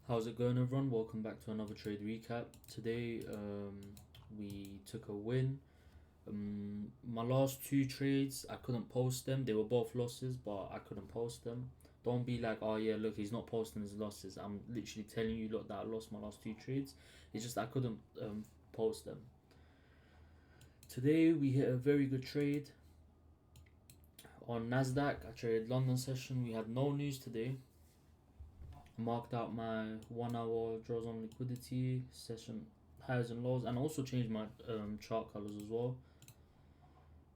How's it going, everyone? Welcome back to another trade recap. Today, we took a win. My last two trades, I couldn't post them. They were both losses, but I couldn't post them. Don't be like, oh yeah, look, he's not posting his losses. I'm literally telling you, look, that I lost my last two trades. It's just I couldn't post them. Today, we hit a very good trade on Nasdaq. I traded London session. We had no news today. Marked out my 1 hour draws on liquidity session highs and lows, and also changed my chart colors as well.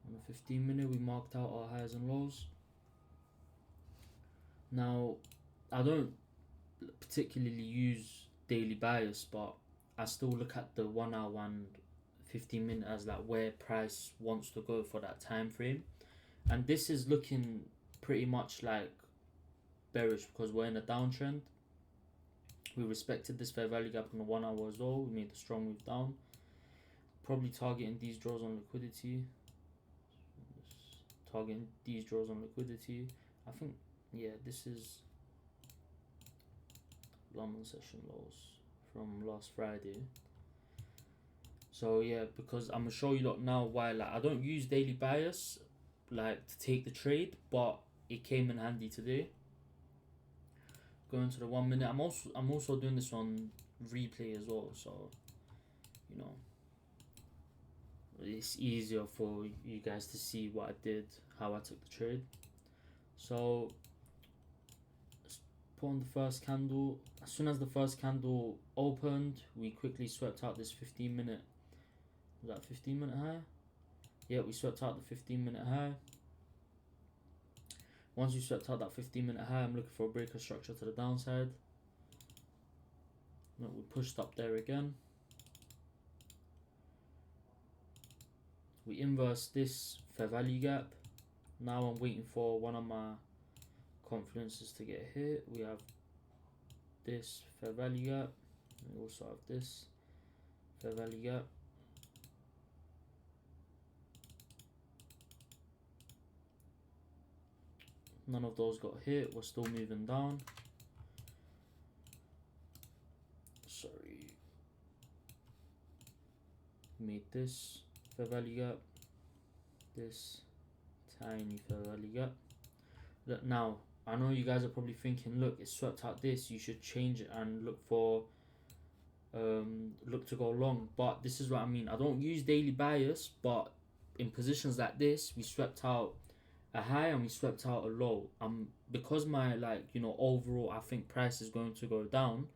On the 15 minute, we marked out our highs and lows. Now, I don't particularly use daily bias, but I still look at the 1 hour and 15 minute as like where price wants to go for that time frame, and this is looking pretty much like bearish because we're in a downtrend. We respected this fair value gap on the 1 hour as well. We made a strong move down. Probably targeting these draws on liquidity. Targeting these draws on liquidity. I think, yeah, this is London session lows from last Friday. So yeah, because I'm gonna show you lot now why. Like, I don't use daily bias like to take the trade, but it came in handy today. Going to the 1 minute. I'm also doing this on replay as well, so you know it's easier for you guys to see what I did, how I took the trade. So let's put on the first candle. As soon as the first candle opened, we quickly swept out this 15 minute. Was that 15 minute high? Yeah, we swept out the 15 minute high. Once you swept out that 15 minute high, I'm looking for a breaker structure to the downside. We pushed up there again. We inverse this fair value gap. Now I'm waiting for one of my confluences to get hit. We have this fair value gap. We also have this fair value gap. None of those got hit. We're still moving down. Sorry. Made this fair value gap. This tiny fair value gap. Look, now I know you guys are probably thinking, look, it swept out this, you should change it and look for look to go long. But this is what I mean. I don't use daily bias, but in positions like this, we swept out a high and we swept out a low. Because my overall I think price is going to go down,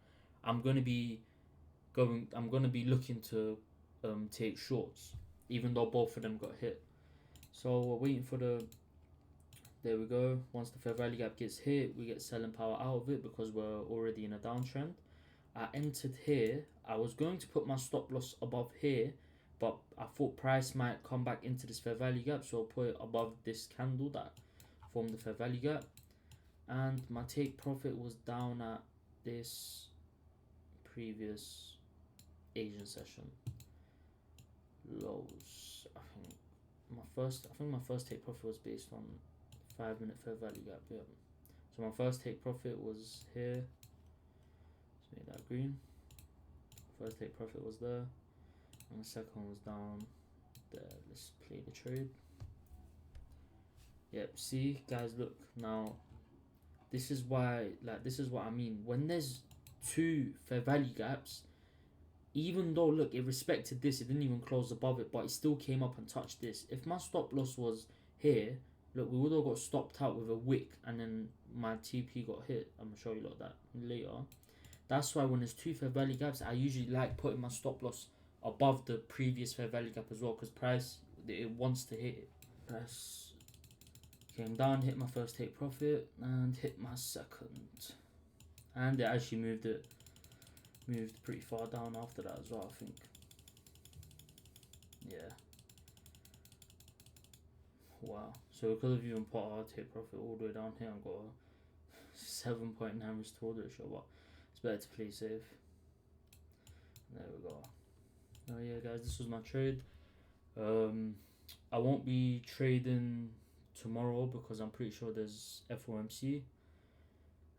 I'm gonna be looking to take shorts, even though both of them got hit. So we're waiting for there we go. Once the fair value gap gets hit, we get selling power out of it because we're already in a downtrend. I entered here. I was going to put my stop loss above here, but I thought price might come back into this fair value gap, so I'll put it above this candle that formed the fair value gap. And my take profit was down at this previous Asian session lows. I think my first take profit was based on 5 minute fair value gap. Yeah. So my first take profit was here. Let's make that green. First take profit was there, and the second one was down there. Let's play the trade. Yep. See, guys, look now. This is why, this is what I mean. When there's two fair value gaps, even though, look, it respected this, it didn't even close above it, but it still came up and touched this. If my stop loss was here, look, we would have got stopped out with a wick, and then my TP got hit. I'm gonna show you like that later. That's why when there's two fair value gaps, I usually like putting my stop loss above the previous fair value gap as well, because price, it wants to hit it. Price came down, hit my first take profit, and hit my second. And it actually moved pretty far down after that as well, I think. Yeah. Wow. So we could have even put our take profit all the way down here and got a 7.9 restored ratio, but it's better to play safe. There we go. Oh yeah, guys, this was my trade. I won't be trading tomorrow because I'm pretty sure there's FOMC,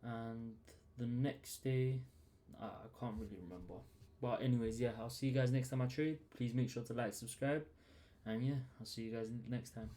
and the next day can't really remember. But anyways, yeah, I'll see you guys next time I trade. Please make sure to like, subscribe, and yeah, I'll see you guys next time.